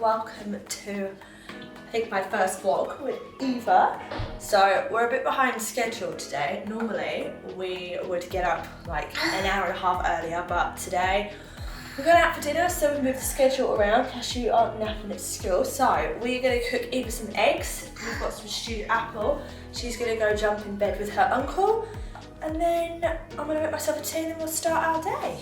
welcome to I think my first vlog with Eva. So we're a bit behind schedule today. Normally we would get up like an hour and a half earlier, but today we're going out for dinner, so we moved the schedule around because you aren't napping at school. So we're going to cook Eva some eggs. We've got some stewed apple. She's going to go jump in bed with her uncle, and then I'm going to make myself a tea and then we'll start our day.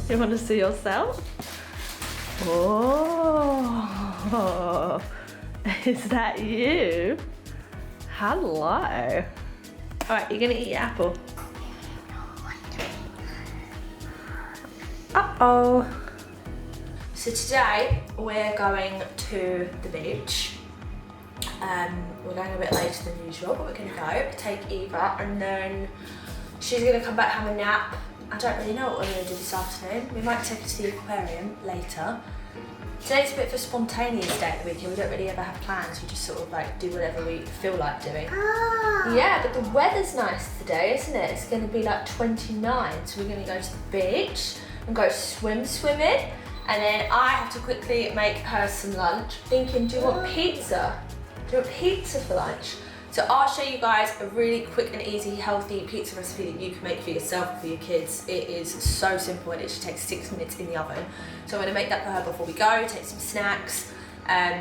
You want to see yourself? Oh, is that you? Hello. All right, you're gonna eat your apple. Uh-oh. So today we're going to the beach. We're going a bit later than usual, but we're gonna go take Eva, and then she's gonna come back, have a nap. I don't really know what we're going to do this afternoon. We might take her to the aquarium later. Today's a bit of a spontaneous day at the weekend. We don't really ever have plans. We just sort of like do whatever we feel like doing. Oh. Yeah, but the weather's nice today, isn't it? It's going to be like 29. So we're going to go to the beach and go swimming. And then I have to quickly make her some lunch. Thinking, do you want pizza? Do you want pizza for lunch? So I'll show you guys a really quick and easy, healthy pizza recipe that you can make for yourself and for your kids. It is so simple and it just takes 6 minutes in the oven. So I'm going to make that for her before we go, take some snacks. I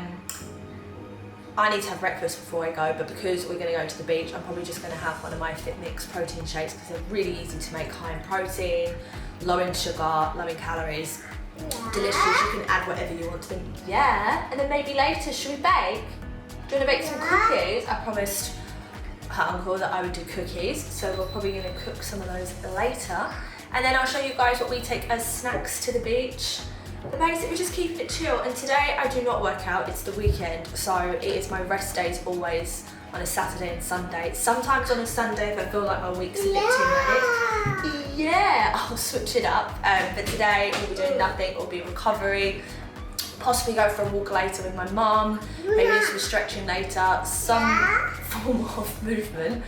need to have breakfast before I go, but because we're going to go to the beach, I'm probably just going to have one of my Fit Mix protein shakes because they're really easy to make, high in protein, low in sugar, low in calories. Yeah. Delicious, you can add whatever you want to them. Yeah, and then maybe later, should we bake? Do you want to bake some cookies? I promised her uncle that I would do cookies, so we're probably going to cook some of those later. And then I'll show you guys what we take as snacks to the beach. But basically, we're just keeping it chill. And today I do not work out, it's the weekend, so it is my rest days always on a Saturday and Sunday. Sometimes on a Sunday if I feel like my week's a bit too manic. Yeah, I'll switch it up. But today we'll be doing nothing, it'll be recovery. Possibly go for a walk later with my mum, maybe do some stretching later, some form of movement,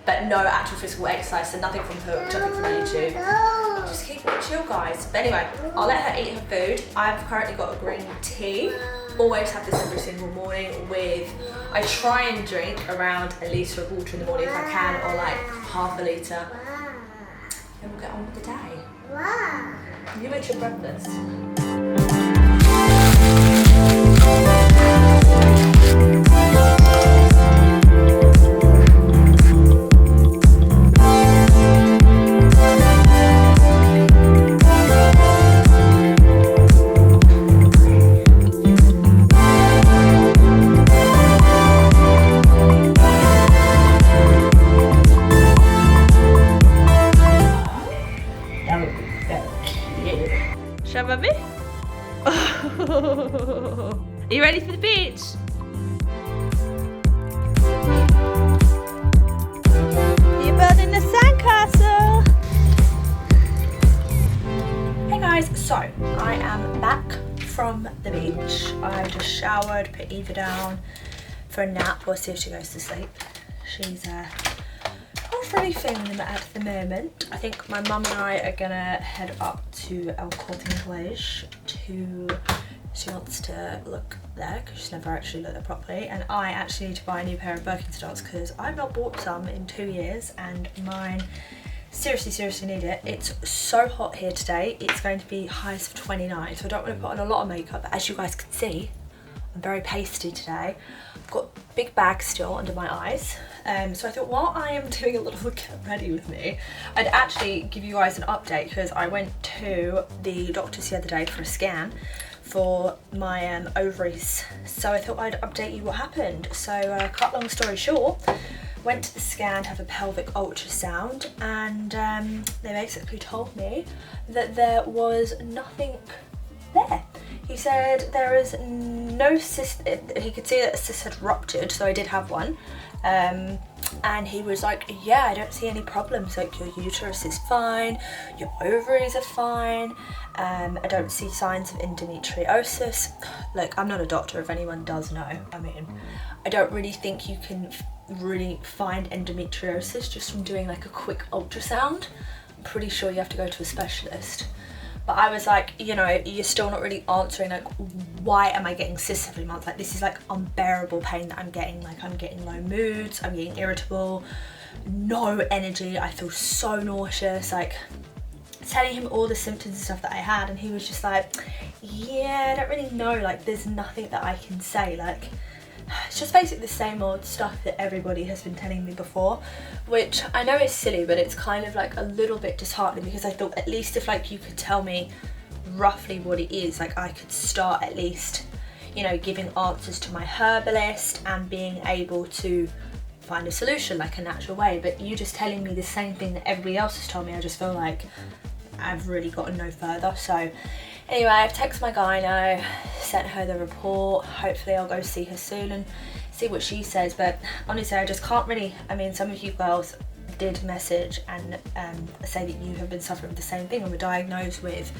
but no actual physical exercise, so nothing from Hook, nothing from YouTube. I'll just keep it chill, guys. But anyway, I'll let her eat her food. I've currently got a green tea. Always have this every single morning with, I try and drink around a litre of water in the morning if I can, or like half a litre. And we'll get on with the day. You make your breakfast. Are you ready for the beach? You're building a sandcastle. Hey guys, so I am back from the beach. I just showered, put Eva down for a nap. We'll see if she goes to sleep. She's not really feeling them at the moment. I think my mum and I are gonna head up to El Corte Inglés she wants to look there because she's never actually looked there properly, and I actually need to buy a new pair of Birkenstocks because I've not bought some in 2 years and mine seriously need it. It's so hot here today. It's going to be highs of 29, so I don't want to put on a lot of makeup, but as you guys can see, I'm very pasty today. I've got big bags still under my eyes. So I thought while I am doing a little get ready with me, I'd actually give you guys an update because I went to the doctor's the other day for a scan for my ovaries. So I thought I'd update you what happened. So cut long story short, went to the scan to have a pelvic ultrasound, and they basically told me that there was nothing there. He said there is no cyst. He could see that a cyst had ruptured, so I did have one. And he was like, yeah, I don't see any problems, like your uterus is fine, your ovaries are fine, I don't see signs of endometriosis. Look, I'm not a doctor, if anyone does know. I mean, I don't really think you can really find endometriosis just from doing like a quick ultrasound. I'm pretty sure you have to go to a specialist. But I was like, you know, you're still not really answering, like, why am I getting cysts every month? Like, this is like unbearable pain that I'm getting. Like, I'm getting low moods, I'm getting irritable, no energy, I feel so nauseous. Like, telling him all the symptoms and stuff that I had, and he was just like, yeah, I don't really know, like, there's nothing that I can say. Like, it's just basically the same old stuff that everybody has been telling me before, which I know is silly, but it's kind of like a little bit disheartening, because I thought at least if like you could tell me roughly what it is, like I could start at least, you know, giving answers to my herbalist and being able to find a solution like a natural way. But you just telling me the same thing that everybody else has told me, I just feel like I've really gotten no further. So anyway, I've texted my gyno, sent her the report. Hopefully I'll go see her soon and see what she says. But honestly, I just can't really, I mean, some of you girls did message and say that you have been suffering with the same thing and were diagnosed with,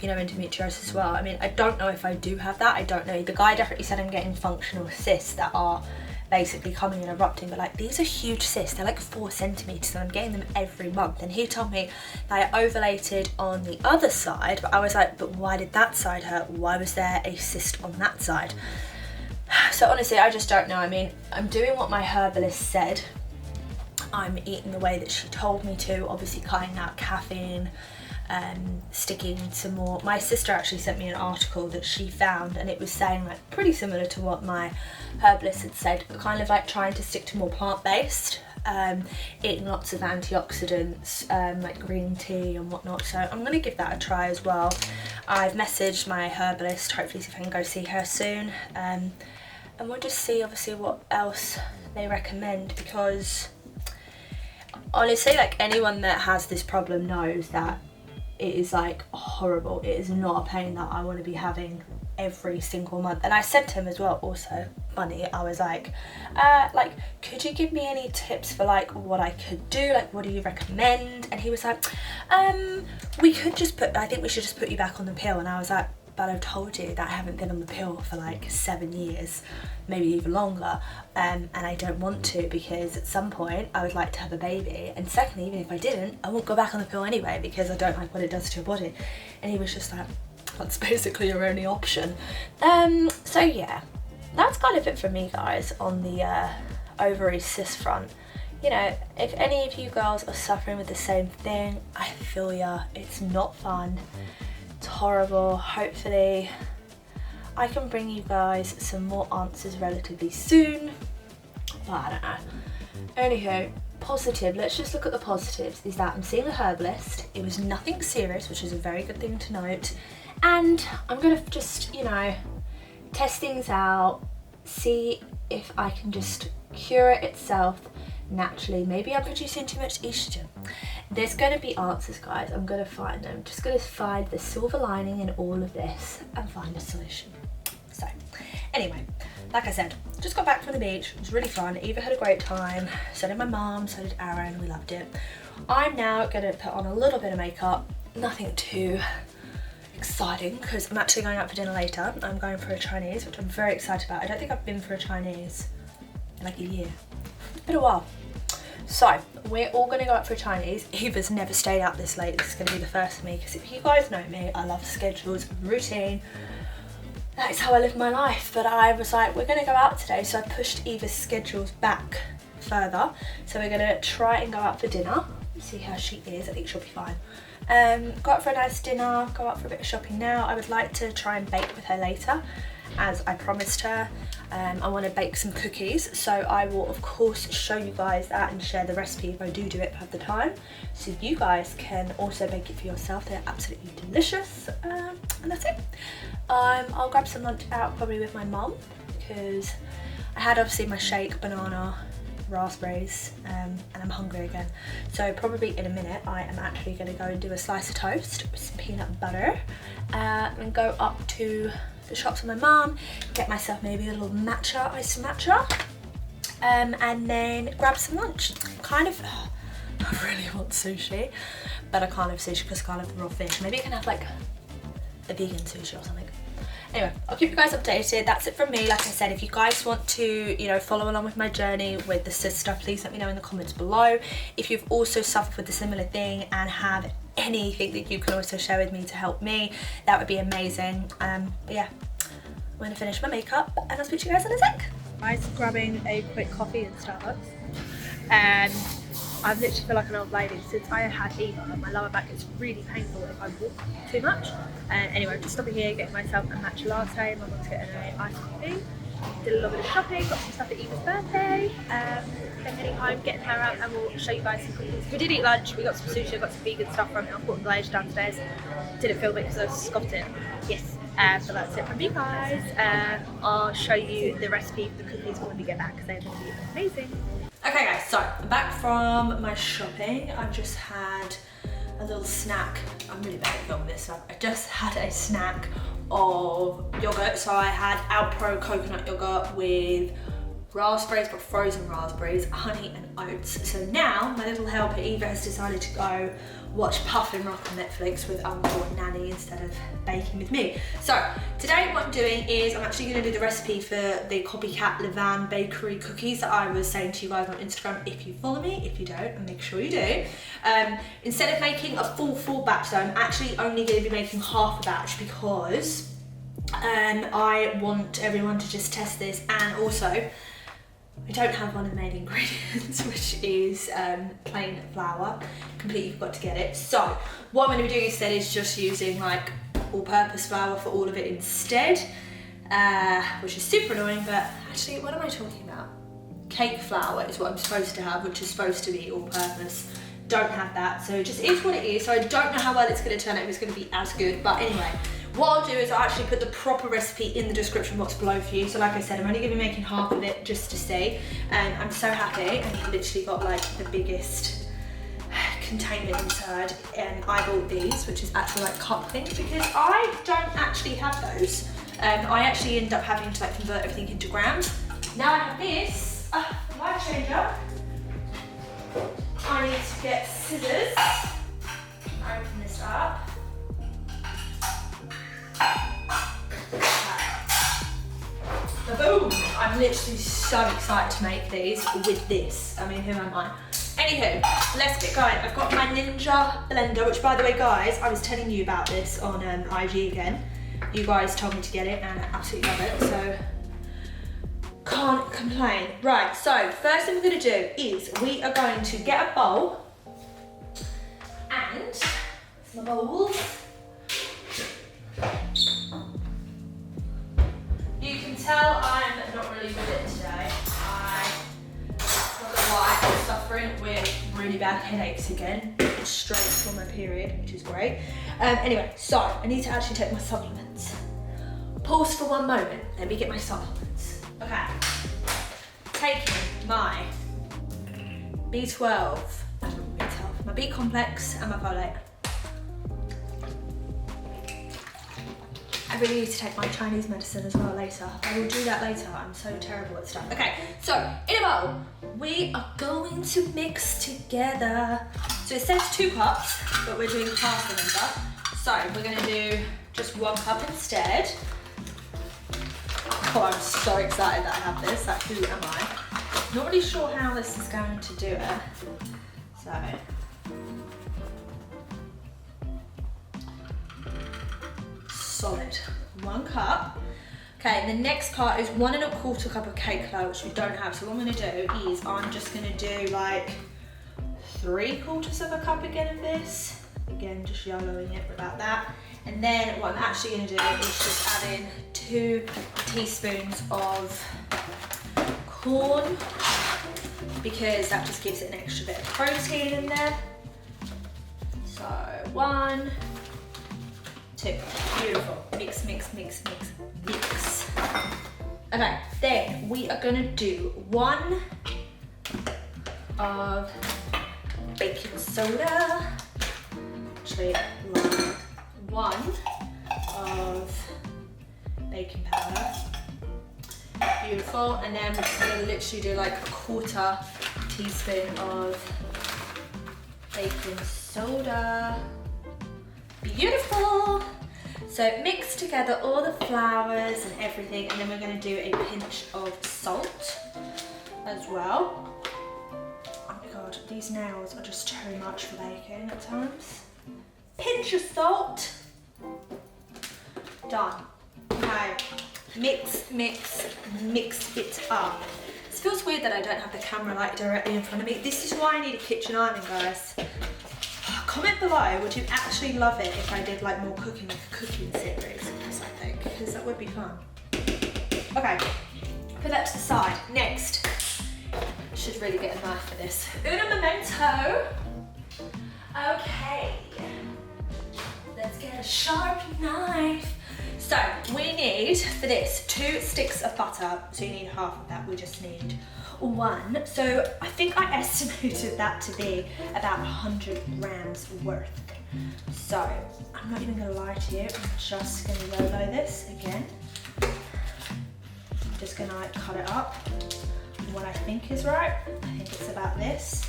you know, endometriosis as well. I mean, I don't know if I do have that, I don't know. The guy definitely said I'm getting functional cysts that are basically coming and erupting, but like these are huge cysts, they're like 4 centimeters, and I'm getting them every month. And he told me that I ovulated on the other side, but I was like, but why did that side hurt? Why was there a cyst on that side? So honestly, I just don't know. I mean, I'm doing what my herbalist said, I'm eating the way that she told me to, obviously cutting out caffeine, sticking some more. My sister actually sent me an article that she found, and it was saying like pretty similar to what my herbalist had said, kind of like trying to stick to more plant-based, eating lots of antioxidants, like green tea and whatnot. So I'm gonna give that a try as well. I've messaged my herbalist, hopefully see if I can go see her soon, and we'll just see obviously what else they recommend, because honestly, like anyone that has this problem knows that it is like horrible. It is not a pain that I want to be having every single month. And I said to him as well, also funny, I was like could you give me any tips for like what I could do, like what do you recommend? And he was like, we could just I think we should just put you back on the pill. And I was like, but I've told you that I haven't been on the pill for like 7 years, maybe even longer, and I don't want to, because at some point I would like to have a baby, and secondly, even if I didn't, I won't go back on the pill anyway, because I don't like what it does to your body. And he was just like, that's basically your only option. So yeah, that's kind of it for me, guys, on the ovary cyst front. You know, if any of you girls are suffering with the same thing, I feel ya. It's not fun. It's horrible. Hopefully I can bring you guys some more answers relatively soon, but I don't know. Anywho, positive, let's just look at the positives, is that I'm seeing a herbalist. It was nothing serious, which is a very good thing to note, and I'm gonna just, you know, test things out, see if I can just cure it itself naturally. Maybe I'm producing too much estrogen. There's going to be answers, guys. I'm going to find them. Just going to find the silver lining in all of this and find a solution. So anyway, like I said, just got back from the beach. It was really fun. Eva had a great time, so did my mum, so did Aaron. We loved it. I'm now going to put on a little bit of makeup, nothing too exciting, because I'm actually going out for dinner later. I'm going for a Chinese, which I'm very excited about. I don't think I've been for a Chinese in like a year. It's been a while. So we're all going to go out for a Chinese. Eva's never stayed out this late. This is going to be the first for me, because if you guys know me, I love schedules, routine. That is how I live my life. But I was like, we're going to go out today, so I pushed Eva's schedules back further. So we're going to try and go out for dinner, see how she is. I think she'll be fine. Go out for a nice dinner, go out for a bit of shopping now. I would like to try and bake with her later, as I promised her. I want to bake some cookies, so I will of course show you guys that and share the recipe if I do it, if I have the time, so you guys can also bake it for yourself. They're absolutely delicious, and that's it. I'll grab some lunch out probably with my mum, because I had obviously my shake, banana, raspberries, and I'm hungry again. So probably in a minute I am actually going to go and do a slice of toast with some peanut butter, and go up to the shops with my mum, get myself maybe a little matcha, iced matcha, and then grab some lunch. Kind of, I really want sushi, but I can't have sushi because I can't have the raw fish. Maybe I can have like a vegan sushi or something. Anyway, I'll keep you guys updated. That's it from me. Like I said, if you guys want to, you know, follow along with my journey with the cyst stuff, please let me know in the comments below. If you've also suffered with a similar thing and have anything that you can also share with me to help me, that would be amazing. But yeah, I'm gonna finish my makeup and I'll speak to you guys in a sec. Guys, grabbing a quick coffee in Starbucks, and I literally feel like an old lady. Since I had Eva, my lower back is really painful if I walk too much. Anyway, just stopping here, getting myself a matcha latte. My mum's getting an iced coffee. Did a little bit of shopping, got some stuff at Eva's birthday. Then heading home, getting her out, and we'll show you guys some cookies. We did eat lunch, we got some sushi, got some vegan stuff from it. I bought glaze downstairs. Didn't film it because I was scoffed it. Yes. So that's it from me, guys. I'll show you the recipe for the cookies when we get back because they're going to be amazing. Okay guys, so I'm back from my shopping. I've just had a little snack. I'm really bad at filming this stuff. I just had a snack of yogurt. So I had Alpro coconut yogurt with raspberries, but frozen raspberries, honey and oats. So now my little helper Eva has decided to go watch Puffin Rock on Netflix with Uncle and Nanny instead of baking with me. So today what I'm doing is I'm actually going to do the recipe for the copycat Levan bakery cookies that I was saying to you guys on Instagram. If you follow me, if you don't, and make sure you do. Instead of making a full batch though, I'm actually only going to be making half a batch because I want everyone to just test this, and also I don't have one of the main ingredients, which is plain flour. Completely forgot to get it. So what I'm going to be doing instead is just using like all-purpose flour for all of it instead, which is super annoying, but actually what am I talking about? Cake flour is what I'm supposed to have, which is supposed to be all-purpose. Don't have that, so it just is what it is. So I don't know how well it's going to turn out, if it's going to be as good, but anyway. What I'll do is I'll actually put the proper recipe in the description box below for you. So like I said, I'm only going to be making half of it just to see. And I'm so happy. And you've literally got like the biggest containment inside. And I bought these, which is actually like cup things, because I don't actually have those. I actually end up having to like convert everything into grams. Now I have this life changer. I need to get scissors. Open this up. Boom! I'm literally so excited to make these with this. I mean, who am I? Anywho, let's get going. I've got my Ninja blender, which by the way, guys, I was telling you about this on IG again. You guys told me to get it and I absolutely love it, so can't complain. Right, so first thing we're gonna do is we are going to get a bowl and some bowls. You can tell I'm not really with it today. I'm not gonna lie, I'm suffering with really bad headaches again, straight from my period, which is great. Anyway, so I need to actually take my supplements. Pause for one moment, let me get my supplements. Okay, taking my B12, my B complex and my folate. I really need to take my Chinese medicine as well later. I will do that later. I'm so terrible at stuff. Okay, so in a bowl, we are going to mix together. So it says 2 cups, but we're doing half, remember? So we're gonna do just 1 cup instead. Oh, I'm so excited that I have this. Like, who am I? Not really sure how this is going to do it. So. Solid. 1 cup. Okay, the next part is 1 1/4 cup of cake flour, which we don't have. So what I'm gonna do is I'm just gonna do like 3/4 of a cup again of this. Again, just YOLOing it about that. And then what I'm actually gonna do is just add in 2 teaspoons of corn, because that just gives it an extra bit of protein in there. So 1, 2, beautiful. Mix, mix, mix, mix, mix. Okay, then we are gonna do 1 of baking soda. Actually, 1 of baking powder. beautiful. And then we're just gonna literally do like a 1/4 teaspoon of baking soda. Beautiful. So mix together all the flours and everything, and then we're going to do a pinch of salt as well. Oh my god, these nails are just too much for baking at times. Pinch of salt. Done. Okay, mix it up. It feels weird that I don't have the camera like directly in front of me. This is why I need a kitchen island, guys. Comment below, would you actually love it if I did like more cooking, like a cooking series? Yes, I think, because that would be fun. Okay, put that to the side. Next, should really get a knife for this. Uno momento. Okay, let's get a sharp knife. So we need, for this, 2 sticks of butter. So you need half of that, we just need 1. So I think I estimated that to be about 100 grams worth. So I'm not even gonna lie to you, I'm just gonna YOLO this again. I'm just gonna like cut it up. And what I think is right, I think it's about this.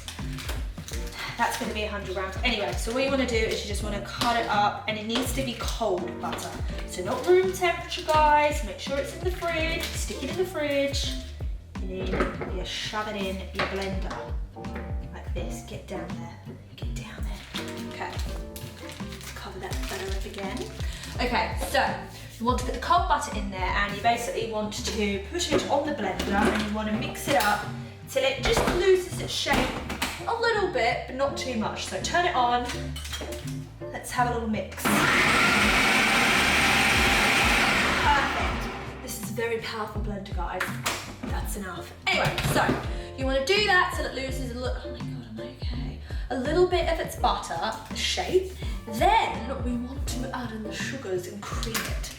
That's gonna be 100 grams. Anyway, so what you wanna do is you just wanna cut it up, and it needs to be cold butter. So not room temperature, guys. Make sure it's in the fridge, stick it in the fridge. And then you shove it in your blender, like this. Get down there, get down there. Okay, let's cover that butter up again. Okay, so you want to put the cold butter in there, and you basically want to put it on the blender, and you want to mix it up till it just loses its shape a little bit, but not too much. So turn it on, let's have a little mix. Perfect. This is a very powerful blender, guys. That's enough. Anyway, so you want to do that till it loses a little, oh my god, I'm okay, a little bit of its butter shape. Then we want to add in the sugars and cream it.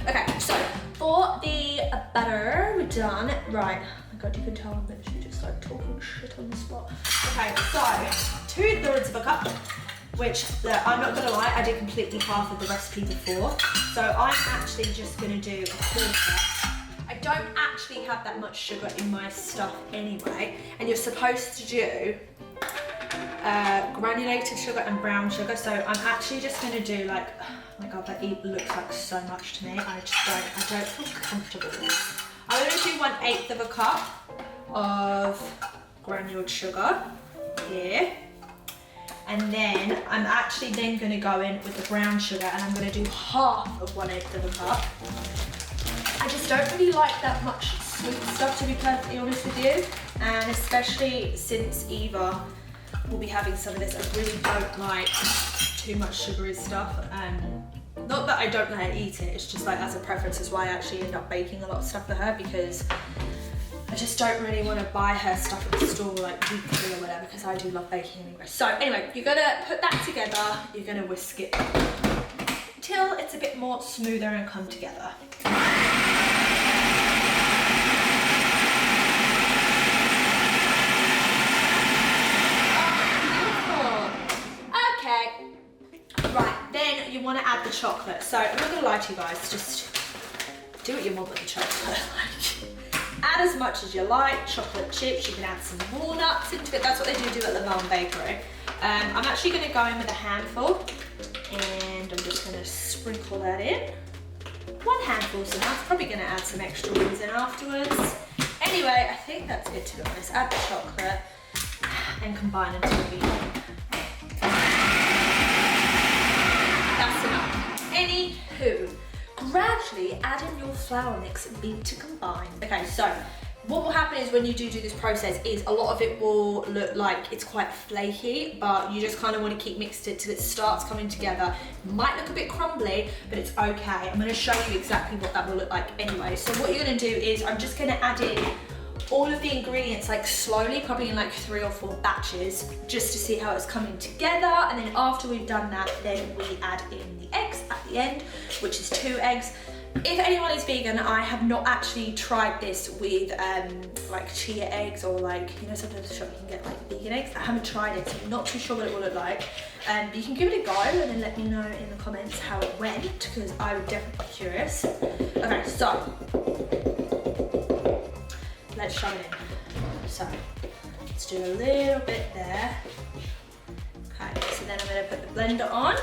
Okay, so for the butter, we're done. Right, oh my god, you can tell I'm literally just like talking shit on the spot. Okay, so 2/3 of a cup, which I'm not gonna lie, I did completely half of the recipe before. So I'm actually just gonna do a 1/4. I don't actually have that much sugar in my stuff anyway, and you're supposed to do granulated sugar and brown sugar, so I'm actually just going to do like, oh my god, that looks like so much to me. I don't feel comfortable with this. I'm going to do 1/8 of a cup of granulated sugar here, and then I'm actually then going to go in with the brown sugar, and I'm going to do half of 1/8 of a cup. I just don't really like that much sweet stuff, to be perfectly honest with you, and especially since Eva will be having some of this, I really don't like too much sugary stuff. Not that I don't let her eat it, it's just like as a preference is why I actually end up baking a lot of stuff for her, because I just don't really want to buy her stuff at the store like weekly or whatever, because I do love baking anyway. So anyway, you're gonna put that together, you're gonna whisk it till it's a bit more smoother and come together. Right, then you want to add the chocolate. So I'm not going to lie to you guys, just do what you want with the chocolate. Add as much as you like, chocolate chips, you can add some walnuts into it. That's what they do at Laverne Bakery. I'm actually going to go in with a handful, and I'm just going to sprinkle that in. 1 handful's enough, probably going to add some extra ones in afterwards. Anyway, I think that's good, to be honest. Add the chocolate and combine until we Anywho, gradually add in your flour mix and beat to combine. Okay, so what will happen is when you do this process is a lot of it will look like it's quite flaky, but you just kind of want to keep mixed it till it starts coming together. It might look a bit crumbly, but it's okay. I'm going to show you exactly what that will look like anyway. So what you're going to do is I'm just going to add in all of the ingredients like slowly, probably in like 3 or 4 batches, just to see how it's coming together. And then after we've done that, then we add in the eggs at the end, which is 2 eggs. If anyone is vegan, I have not actually tried this with like chia eggs, or like, you know, sometimes in the shop you can get like vegan eggs. I haven't tried it, so I'm not too sure what it will look like. But you can give it a go and then let me know in the comments how it went, because I would definitely be curious. Okay, so let's shove it in. So let's do a little bit there. Okay, so then I'm going to put the blender on.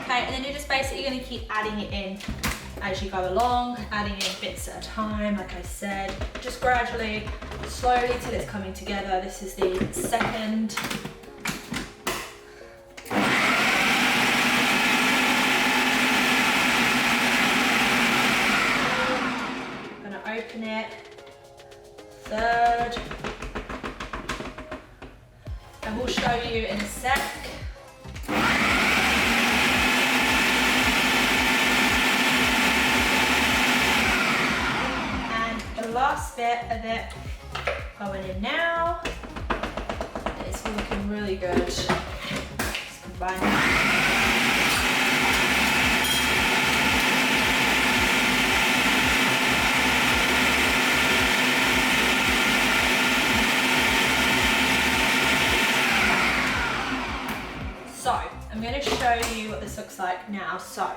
Okay, and then you're just basically going to keep adding it in as you go along, adding in bits at a time, like I said, just gradually, slowly till it's coming together. This is the second. I'm gonna open it. Third. I will show you in a sec. Last bit of it going in now. It's looking really good. Just combine it. So I'm going to show you what this looks like now. So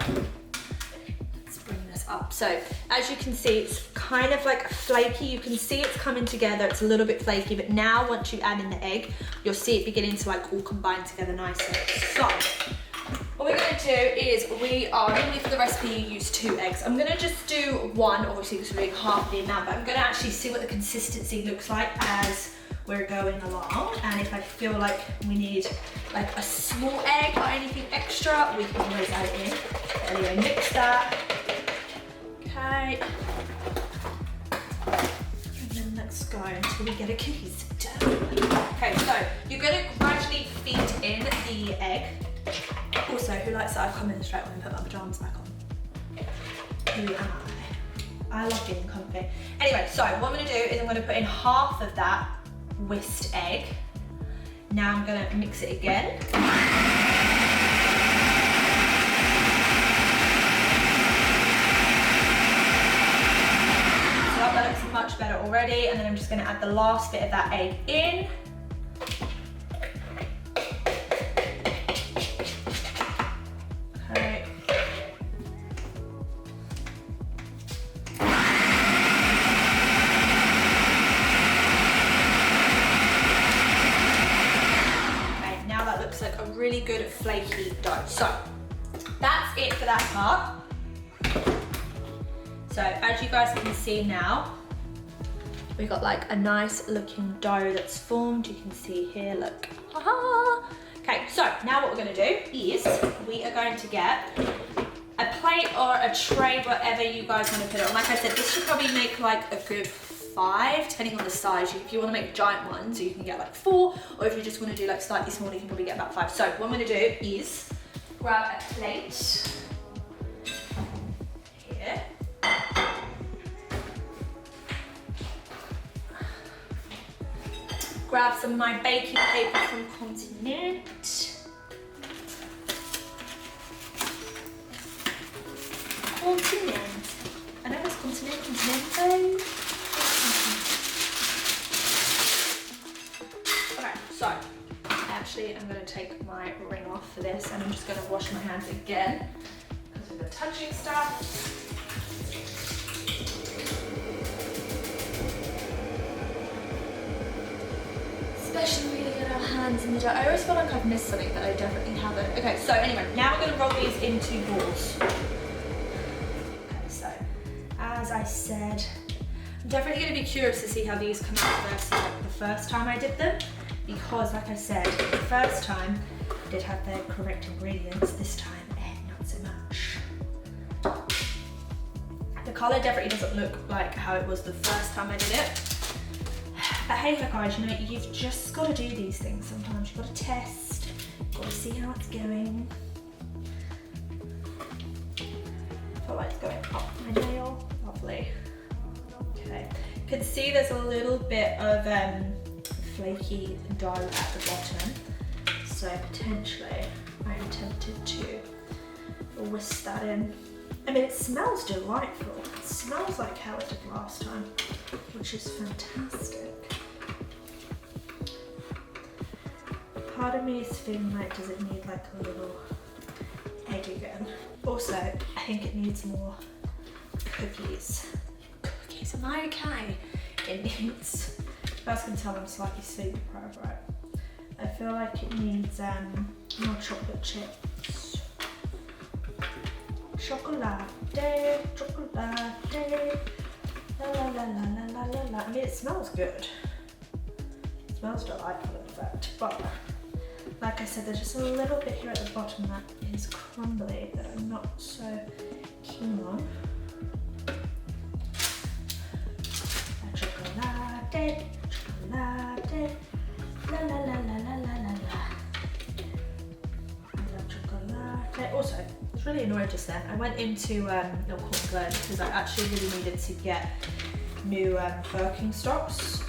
up. So as you can see, it's kind of like flaky. You can see it's coming together. It's a little bit flaky, but now once you add in the egg, you'll see it beginning to like all combine together nicely. So what we're going to do is we are normally for the recipe you use 2 eggs. I'm going to just do 1, obviously because we're doing half the amount, but I'm going to actually see what the consistency looks like as we're going along, and if I feel like we need like a small egg or anything extra, we can always add it in. Anyway, mix that. Okay, and then let's go until we get a cookies dough. Okay, so you're going to gradually feed in the egg. Also, who likes that I come in straight away and put my pajamas back on? Who am I? I love getting comfy. Anyway, so what I'm going to do is I'm going to put in half of that whisked egg. Now I'm going to mix it again. That looks much better already, and then I'm just going to add the last bit of that egg in. Okay. Okay, now that looks like a really good flaky dough. So that's it for that part. So as you guys can see now, we got like a nice looking dough that's formed. You can see here, look. Okay, so now what we're gonna do is we are going to get a plate or a tray, whatever you guys wanna put it on. Like I said, this should probably make like a good 5, depending on the size. If you wanna make giant ones, you can get like 4, or if you just wanna do like slightly smaller, you can probably get about 5. So what I'm gonna do is grab a plate here. Grab some of my baking paper from Continent. I know it's Continente. Okay, so actually I'm going to take my ring off for this, and I'm just going to wash my hands again because of the touching stuff. Especially when we get our hands in the dough. I always feel like I've missed something, but I definitely haven't. Okay, so anyway, now we're going to roll these into balls. Okay, so as I said, I'm definitely going to be curious to see how these come out versus like the first time I did them, because like I said, the first time I did have the correct ingredients. This time, not so much. The colour definitely doesn't look like how it was the first time I did it. But hey guys, you know, you've just got to do these things sometimes. You've got to test, you've got to see how it's going. I feel like it's going up my nail. Lovely. Okay, you can see there's a little bit of flaky dough at the bottom. So potentially I'm tempted to whisk that in. I mean, it smells delightful. It smells like how it did last time, which is fantastic. part of me is feeling like, does it need like a little egg again? Also, I think it needs more cookies. Cookies, am I okay? It needs, you guys can tell I'm slightly sleep deprived, right? I feel like it needs more chocolate chips. Chocolate, chocolate, la la la la la la la la. I mean, it smells good. It smells delightful, in fact. But like I said, there's just a little bit here at the bottom that is crumbly that I'm not so keen on. Chocolate, chocolate, la la la la la la la la. I love chocolate. Also, I was really annoyed just then. I went into Dolke because I actually really needed to get new Birkenstocks.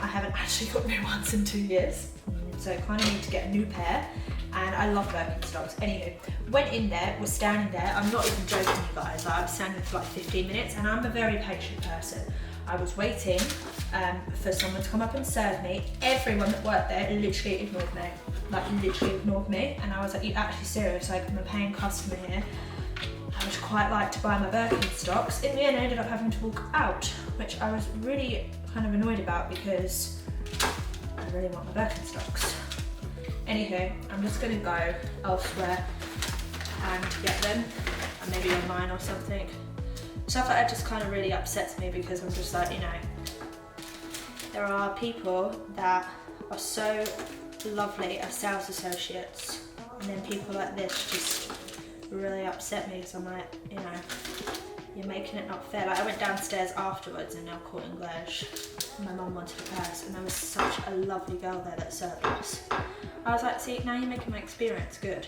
I haven't actually got new ones in 2 years, so I kind of need to get a new pair. And I love Birkenstocks. Anywho, went in there, was standing there. I'm not even joking, you guys. Like, I was standing for like 15 minutes, and I'm a very patient person. I was waiting for someone to come up and serve me. Everyone that worked there literally ignored me. Like, literally ignored me. And I was like, you actually serious? Like, I'm a paying customer here. I would quite like to buy my Birkenstocks. In the end, I ended up having to walk out, which I was really kind of annoyed about because I really want my Birkenstocks. Anywho, I'm just gonna go elsewhere and get them, and maybe online or something. Stuff like that just kind of really upsets me because I'm just like, you know, there are people that are so lovely as sales associates, and then people like this just really upset me because I'm like, you know, you're making it not fair. Like, I went downstairs afterwards and now caught in English. My mum wanted a purse, and there was such a lovely girl there that served us. I was like, see, now you're making my experience good.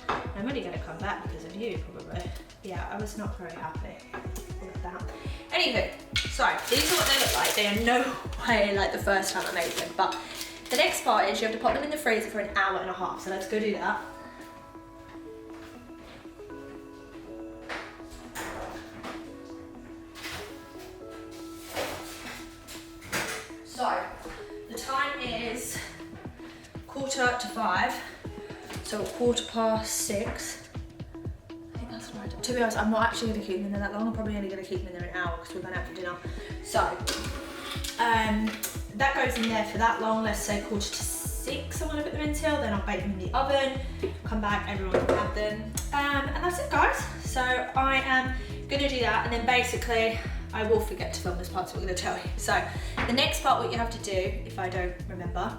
I'm only going to come back because of you, probably. Yeah, I was not very happy with that. Anywho, so these are what they look like. They are no way like the first time I made them, but the next part is you have to pop them in the freezer for an hour and a half. So let's go do that. So the time is 4:45, so 6:15. I think that's right. To be honest, I'm not actually going to keep them in there that long. I'm probably only going to keep them in there an hour because we're going out for dinner. So that goes in there for that long. Let's say 5:45 I'm going to put them until. Then I'll bake them in the oven, come back, everyone can have them, and that's it, guys. So I am going to do that, and then basically I will forget to film this part, so I'm going to tell you. So the next part, what you have to do, if I don't remember,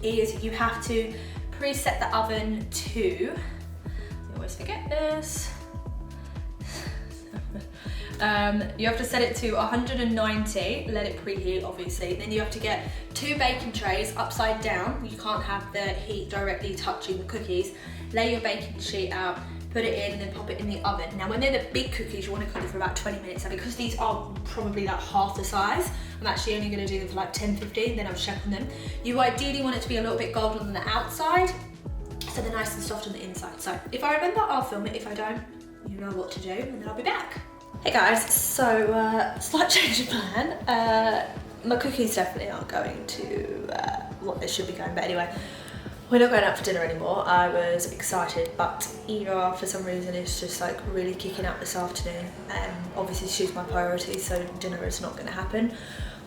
is you have to preset the oven to, I always forget this, you have to set it to 190, let it preheat obviously, then you have to get 2 baking trays upside down, you can't have the heat directly touching the cookies, lay your baking sheet out, put it in, and then pop it in the oven. Now when they're the big cookies, you want to cook them for about 20 minutes. And because these are probably like half the size, I'm actually only going to do them for like 10-15, then I'll check on them. You ideally want it to be a little bit golden on the outside, so they're nice and soft on the inside. So if I remember, I'll film it. If I don't, you know what to do, and then I'll be back. Hey guys, so slight change of plan. My cookies definitely aren't going to what they should be going, but anyway, we're not going out for dinner anymore. I was excited, but Eva, for some reason, is just like really kicking out this afternoon. Obviously she's my priority, so dinner is not going to happen.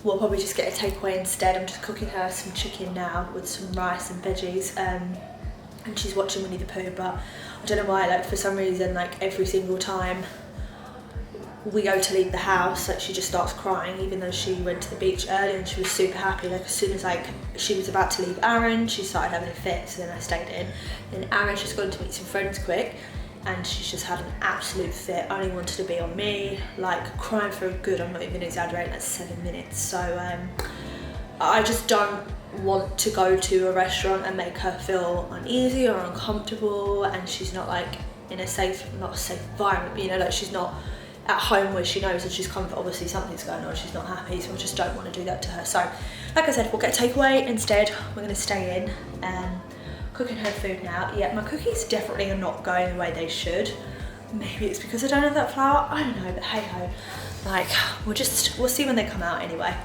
We'll probably just get a takeaway instead. I'm just cooking her some chicken now with some rice and veggies, and she's watching Winnie the Pooh, but I don't know why, like for some reason, like every single time we go to leave the house, like she just starts crying, even though she went to the beach earlier and she was super happy. Like as soon as like she was about to leave Aaron, she started having a fit, so then I stayed in. Then Aaron's just gone to meet some friends quick, and she's just had an absolute fit, only wanted to be on me, like crying for a good, I'm not even exaggerating, like 7 minutes. So I just don't want to go to a restaurant and make her feel uneasy or uncomfortable, and she's not like in a safe, not a safe environment, but you know, like she's not at home where she knows that she's comfortable. Obviously something's going on, she's not happy, so I just don't want to do that to her. So like I said, we'll get a takeaway instead. We're going to stay in and cooking her food now. Yeah, my cookies definitely are not going the way they should. Maybe it's because I don't have that flour, I don't know, but hey ho. Like we'll see when they come out anyway,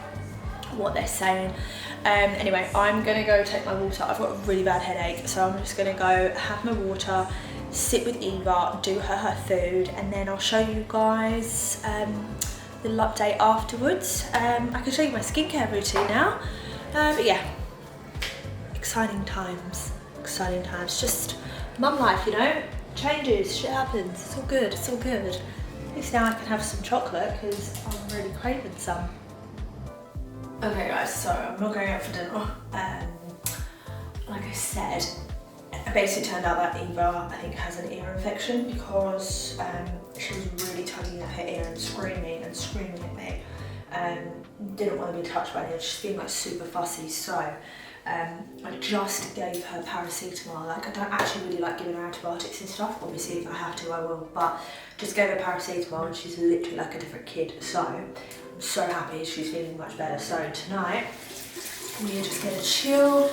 what they're saying. Anyway, I'm gonna go take my water. I've got a really bad headache, so I'm just gonna go have my water, sit with Eva, do her food, and then I'll show you guys a little update afterwards. I can show you my skincare routine now, but yeah, exciting times, just mum life, you know, changes, shit happens, it's all good, it's all good. At least now I can have some chocolate because I'm really craving some. Okay guys, so I'm not going out for dinner. Like I said, it basically turned out that Eva, I think, has an ear infection because she was really tugging at her ear and screaming at me. Didn't want to be touched by anyone, she's being like super fussy, so I just gave her paracetamol. Like, I don't actually really like giving her antibiotics and stuff. Obviously, if I have to, I will, but just gave her paracetamol and she's literally like a different kid. So I'm so happy she's feeling much better. So tonight, we are just gonna chill.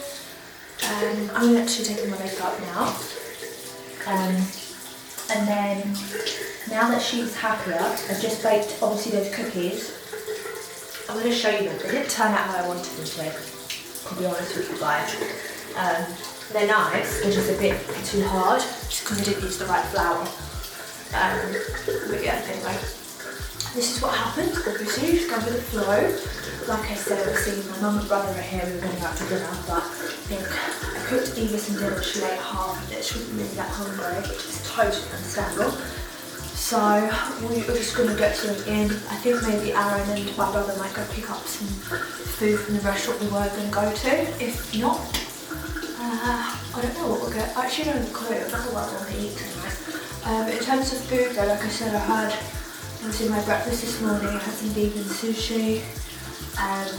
I'm actually taking my makeup now. And then, now that she's happier, I've just baked, obviously, those cookies. I'm gonna show you them. They didn't turn out how I wanted them to. To be honest with you guys. They're nice, they're just a bit too hard, just because I didn't use the right flour. But yeah, anyway. This is what happened, obviously, just go with the flow. Like I said, obviously, my mum and brother are here, we were going out to dinner, but I think I cooked Eva some dinner, she ate half of it, she wasn't really that hungry, which is totally understandable. So we were just going to get something in. I think maybe Aaron and my brother might go pick up some food from the restaurant we were going to go to. If not, I don't know what we'll get. I actually don't have a clue. I don't know what I want to eat tonight. In terms of food though, like I said, I had obviously my breakfast this morning. I had some vegan sushi. And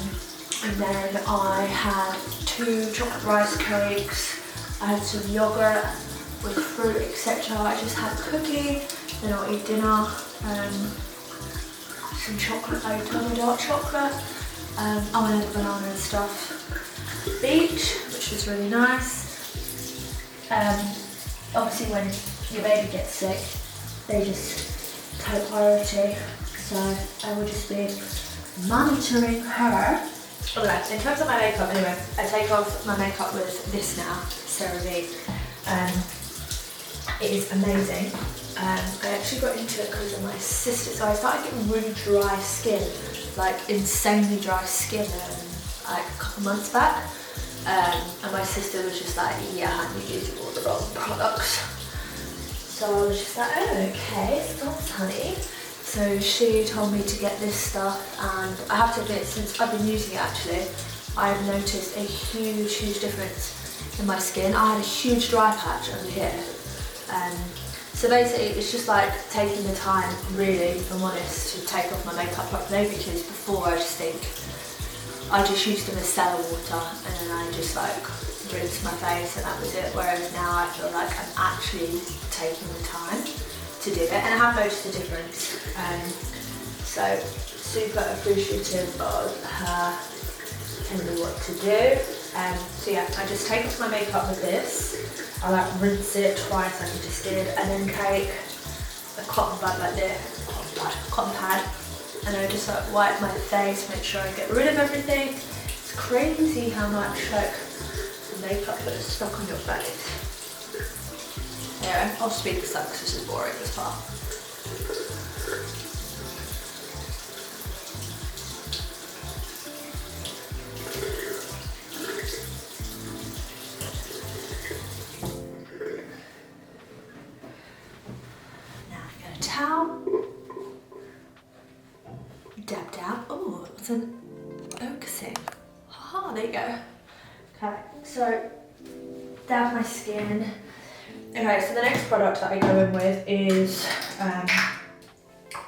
then I had 2 chocolate rice cakes. I had some yogurt with fruit, etc. I just had a cookie. Then I'll eat dinner, some chocolate later, dark chocolate. I had a banana and stuff. Beach, which was really nice. Obviously when your baby gets sick, they just take priority. So I will just be monitoring her. Okay, in terms of my makeup anyway, I take off my makeup with this now, CeraVe. It is amazing. I actually got into it because of my sister, so I started getting really dry skin, like insanely dry skin like a couple months back, and my sister was just like, yeah, you're using all the wrong products. So I was just like, oh, okay, thanks honey. So she told me to get this stuff, and I have to admit, since I've been using it actually, I've noticed a huge difference in my skin. I had a huge dry patch over here. So basically it's just like taking the time, really, if I'm honest, to take off my makeup properly, because before I just think I just used the micellar water and then I just like rinsed my face and that was it, whereas now I feel like I'm actually taking the time to do it and I have noticed a difference. So super appreciative of her telling me what to do. So yeah, I just take off my makeup with this. I like rinse it twice like I just did, and then take a cotton bud like this, cotton pad, and I just like wipe my face, make sure I get rid of everything. It's crazy how much like makeup gets stuck on your face. Yeah, I'll speed this up because this is boring as well. Dab dab. Oh, it's an focusing. Haha, there you go. Okay, so dab my skin. Okay, so the next product that I go in with is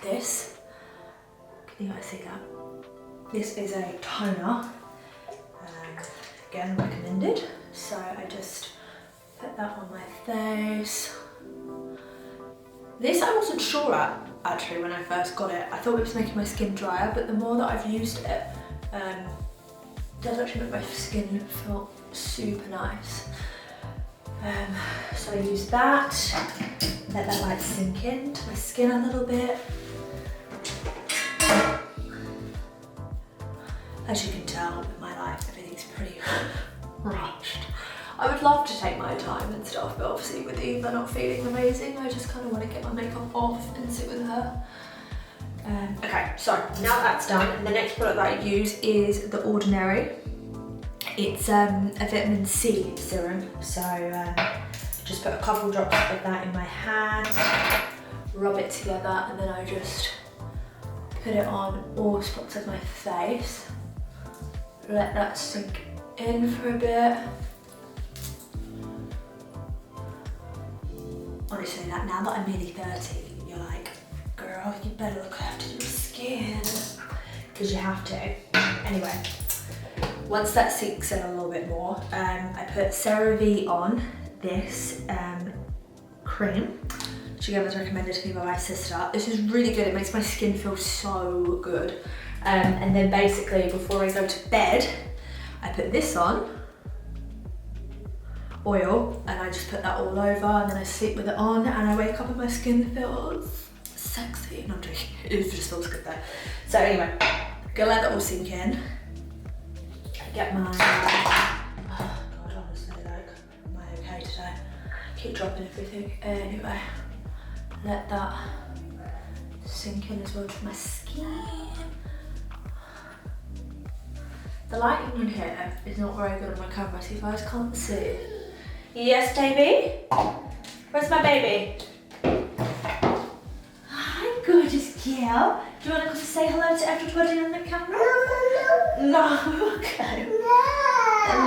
this. Can you guys see that? This is a toner. Again, recommended. So I just put that on my face. This I wasn't sure at, actually, when I first got it. I thought it was making my skin drier, but the more that I've used it, it does actually make my skin feel super nice. So I use that, let that light sink into my skin a little bit. As you can tell with my life, everything's I would love to take my time and stuff, but obviously with Eva not feeling amazing, I just kind of want to get my makeup off and sit with her. Okay, so now that's done, the next product that I use is The Ordinary. It's a vitamin C serum, so just put a couple drops of that in my hand, rub it together, and then I just put it on all spots of my face. Let that sink in for a bit. Honestly, now that I'm nearly 30, you're like, girl, you better look after your skin, because you have to. Anyway, once that sinks in a little bit more, I put CeraVe on this cream, which again was recommended to me by my sister. This is really good, it makes my skin feel so good. And then basically before I go to bed, I put this on, oil, and I just put that all over, and then I sleep with it on, and I wake up and my skin feels sexy. No, I'm joking, it just feels good though. So anyway, gonna let that all sink in. Get my, oh God, honestly, like, am I okay today? Keep dropping everything. Anyway, let that sink in as well to my skin. The lighting in here is not very good on my camera, so you guys can't see. Yes, baby? Where's my baby? Hi, gorgeous girl. Do you want to come say hello to everybody on the camera? No, okay.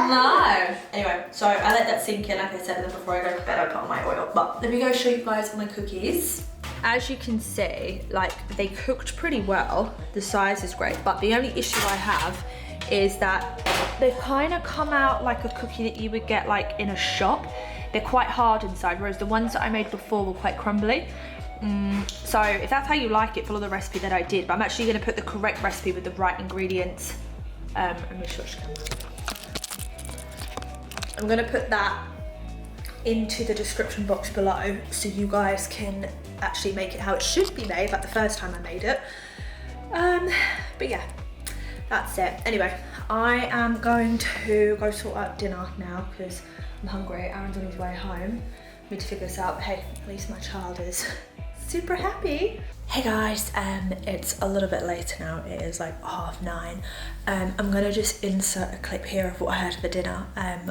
No. Anyway, so I let that sink in, like I said, and then before I go to bed, I put on my oil. But let me go show you guys my cookies. As you can see, like, they cooked pretty well. The size is great, but the only issue I have is that they've kind of come out like a cookie that you would get like in a shop. They're quite hard inside, whereas the ones that I made before were quite crumbly. So if that's how you like it, follow the recipe that I did, but I'm actually going to put the correct recipe with the right ingredients. Let me switch camera. I'm going to put that into the description box below so you guys can actually make it how it should be made, like the first time I made it. But yeah, that's it. Anyway, I am going to go sort out dinner now because I'm hungry. Aaron's on his way home. I need to figure this out. Hey, at least my child is super happy. Hey guys, it's a little bit later now. It is like 9:30. I'm gonna just insert a clip here of what I had for dinner.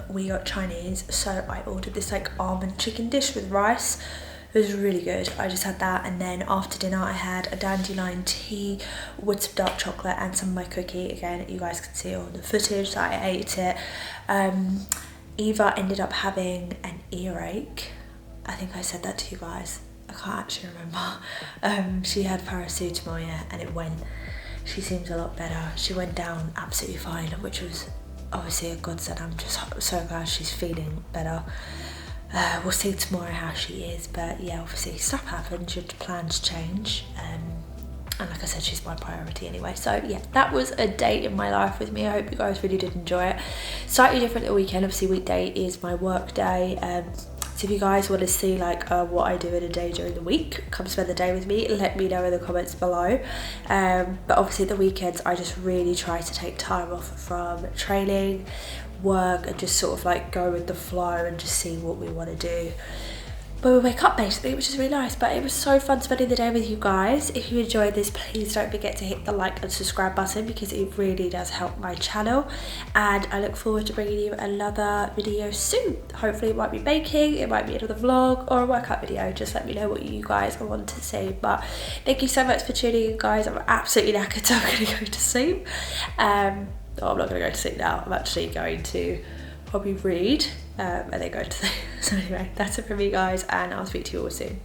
We got Chinese, so I ordered this like almond chicken dish with rice. It was really good. I just had that, and then after dinner I had a dandelion tea with some dark chocolate and some of my cookie. Again, you guys can see all the footage that I ate it. Eva ended up having an earache. I think I said that to you guys. I can't actually remember. She had paracetamol, yeah, and it went. She seems a lot better. She went down absolutely fine, which was obviously a godsend. I'm just so glad she's feeling better. We'll see tomorrow how she is, but yeah, obviously stuff happens, your plans change, and like I said, she's my priority anyway. So yeah, that was a day in my life with me. I hope you guys really did enjoy it. Slightly different the weekend, obviously weekday is my work day. So if you guys want to see like what I do in a day during the week, come spend the day with me, let me know in the comments below. But obviously the weekends I just really try to take time off from training, work, and just sort of like go with the flow and just see what we want to do when we wake up basically, which is really nice. But it was so fun spending the day with you guys. If you enjoyed this, please don't forget to hit the like and subscribe button because it really does help my channel, and I look forward to bringing you another video soon. Hopefully it might be baking, it might be another vlog or a workout video. Just let me know what you guys want to see. But thank you so much for tuning in, guys. I'm absolutely knackered, so I'm gonna go to sleep. Oh, I'm not gonna go to sleep now. I'm actually going to probably read and then go to sleep. So anyway, that's it from me, guys, and I'll speak to you all soon.